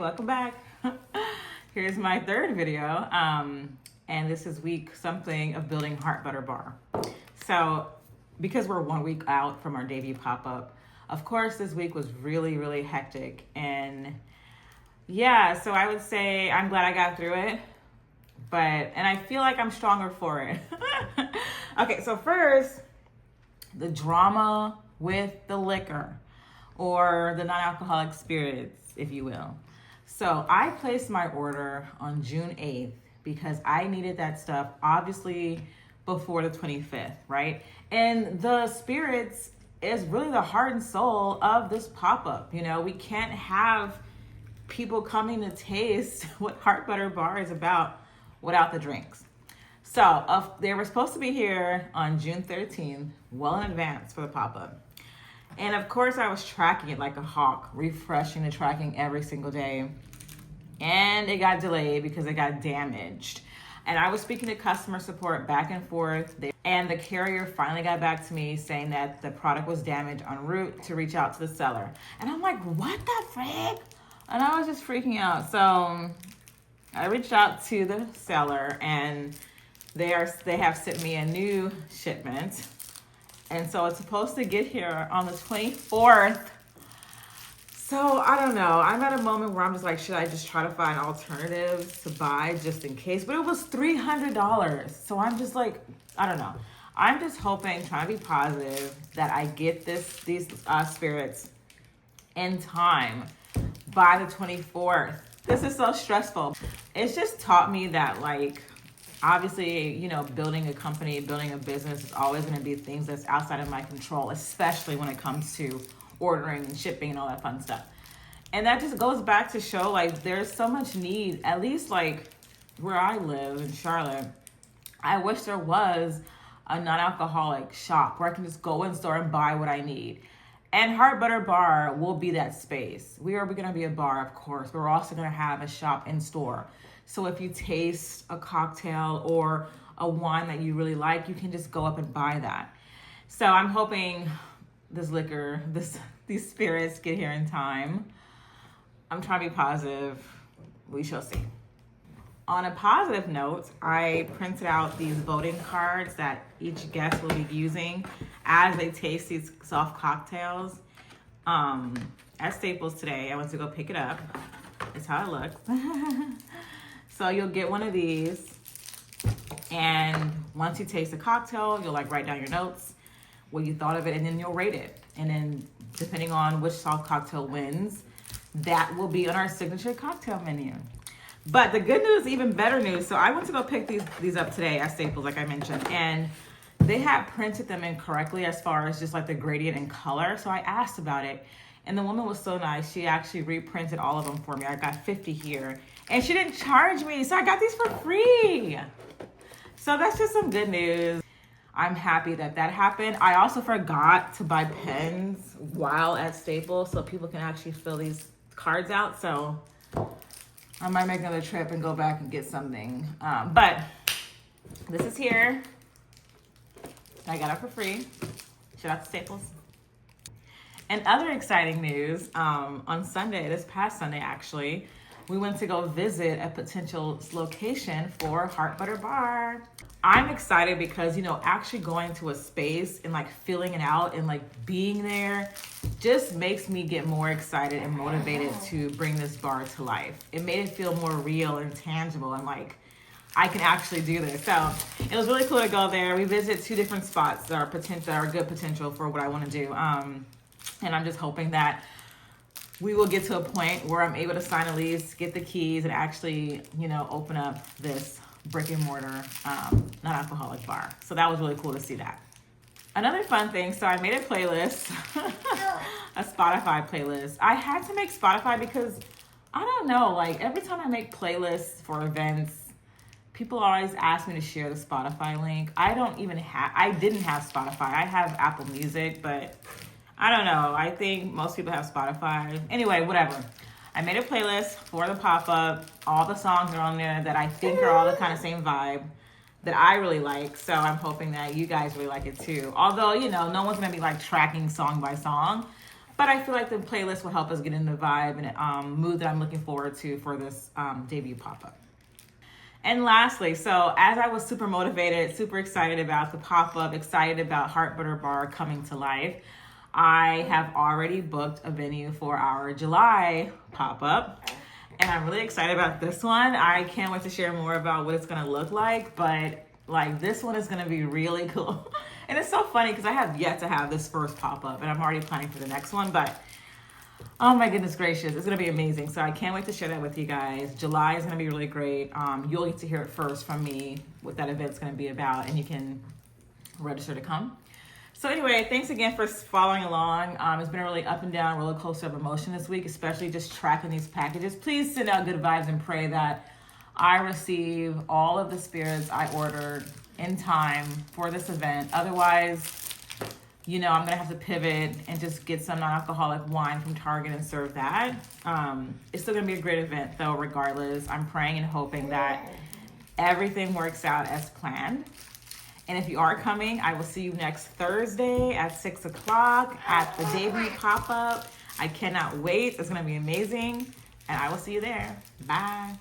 welcome back. Here's my third video, and this is week something of building Heart Butter Bar. So because we're 1 week out from our debut pop-up, of course this week was really hectic, and yeah, so I would say I'm glad I got through it, and I feel like I'm stronger for it. Okay, so first, the drama with the liquor, or the non-alcoholic spirits, if you will. So I placed my order on June 8th because I needed that stuff, obviously, before the 25th, right? And the spirits is really the heart and soul of this pop-up. You know, we can't have people coming to taste what Heart Butter Bar is about without the drinks. So they were supposed to be here on June 13th, well in advance for the pop-up. And of course I was tracking it like a hawk, refreshing the tracking every single day. And it got delayed because it got damaged. And I was speaking to customer support back and forth. And the carrier finally got back to me saying that the product was damaged en route to reach out to the seller. And I'm like, what the frick? And I was just freaking out. So I reached out to the seller, and they have sent me a new shipment. And so it's supposed to get here on the 24th. So I don't know. I'm at a moment where I'm just like, should I just try to find alternatives to buy just in case? But it was $300. So I'm just like, I don't know. I'm just hoping, trying to be positive, that I get these spirits in time by the 24th. This is so stressful. It's just taught me that, like, obviously, you know, building a company, building a business is always going to be things that's outside of my control, especially when it comes to ordering and shipping and all that fun stuff. And that just goes back to show, like, there's so much need, at least like where I live in Charlotte. I wish there was a non-alcoholic shop where I can just go in store and buy what I need. And Heart Butter Bar will be that space. We are going to be a bar, of course. We're also going to have a shop in store. So if you taste a cocktail or a wine that you really like, you can just go up and buy that. So I'm hoping this liquor, these spirits get here in time. I'm trying to be positive. We shall see. On a positive note, I printed out these voting cards that each guest will be using as they taste these soft cocktails. At Staples today, I went to go pick it up. It's how it looks. So you'll get one of these, and once you taste the cocktail, you'll like write down your notes, what you thought of it, and then you'll rate it. And then depending on which soft cocktail wins, that will be on our signature cocktail menu. But the good news, even better news, so I went to go pick these up today at Staples, like I mentioned, and they had printed them incorrectly as far as just like the gradient and color. So I asked about it, and the woman was so nice. She actually reprinted all of them for me. I got 50 here. And she didn't charge me, so I got these for free. So that's just some good news. I'm happy that happened. I also forgot to buy pens while at Staples so people can actually fill these cards out. So I might make another trip and go back and get something. But this is here. I got it for free. Shout out to Staples. And other exciting news, on Sunday, this past Sunday actually, we went to go visit a potential location for Heart Butter Bar. I'm excited because, you know, actually going to a space and like feeling it out and like being there just makes me get more excited and motivated to bring this bar to life. It made it feel more real and tangible, and like I can actually do this. So it was really cool to go there. We visited 2 different spots that are good potential for what I want to do. And I'm just hoping that we will get to a point where I'm able to sign a lease, get the keys, and actually, you know, open up this brick and mortar non-alcoholic bar. So that was really cool to see that. Another fun thing, so I made a playlist, a Spotify playlist. I had to make Spotify because, I don't know, like every time I make playlists for events, people always ask me to share the Spotify link. I didn't have Spotify. I have Apple Music, but I don't know. I think most people have Spotify. Anyway, whatever. I made a playlist for the pop-up. All the songs are on there that I think are all the kind of same vibe that I really like. So I'm hoping that you guys really like it too. Although, you know, no one's going to be like tracking song by song. But I feel like the playlist will help us get in the vibe and mood that I'm looking forward to for this debut pop-up. And lastly, so as I was super motivated, super excited about the pop-up, excited about Heart Butter Bar coming to life, I have already booked a venue for our July pop-up. And I'm really excited about this one. I can't wait to share more about what it's gonna look like, but like this one is gonna be really cool. And it's so funny because I have yet to have this first pop-up and I'm already planning for the next one, but oh my goodness gracious, it's gonna be amazing. So I can't wait to share that with you guys. July is gonna be really great. You'll get to hear it first from me what that event's gonna be about, and you can register to come. So anyway, thanks again for following along. It's been a really up and down roller coaster of emotion this week, especially just tracking these packages. Please send out good vibes and pray that I receive all of the spirits I ordered in time for this event. Otherwise, you know, I'm gonna have to pivot and just get some non-alcoholic wine from Target and serve that. It's still gonna be a great event though, regardless. I'm praying and hoping that everything works out as planned. And if you are coming, I will see you next Thursday at 6 o'clock at the debut pop-up. I cannot wait. It's gonna be amazing. And I will see you there. Bye.